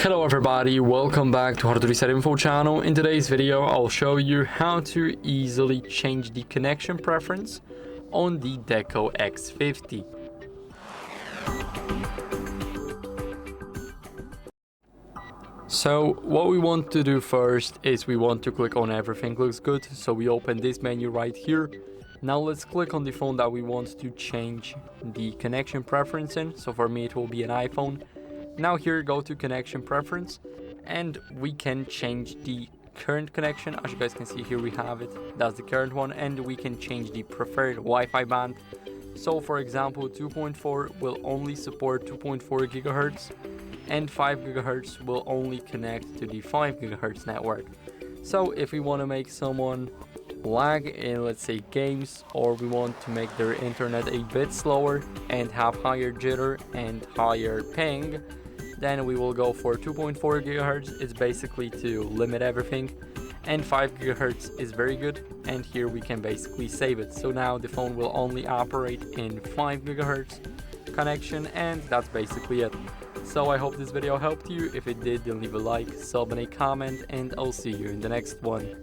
Hello everybody, welcome back to hardreset.info channel. In today's video, I'll show you how to easily change the connection preference on the Deco X50. So what we want to do first is we want to click on everything looks good. So we open this menu right here. Now let's click on the phone that we want to change the connection preference in. So for me it will be an iPhone. Now here, go to connection preference and we can change the current connection. As you guys can see here, we have it. That's the current one, and we can change the preferred Wi-Fi band. So for example, 2.4 will only support 2.4 gigahertz and 5 gigahertz will only connect to the 5 gigahertz network. So if we want to make someone lag in, let's say, games, or we want to make their internet a bit slower and have higher jitter and higher ping, then we will go for 2.4 gigahertz. It's basically to limit everything, and 5 gigahertz is very good, and here we can basically save it. So now the phone will only operate in 5 gigahertz connection, and that's basically it. So I hope this video helped you. If it did, then leave a like, sub, and a comment, and I'll see you in the next one.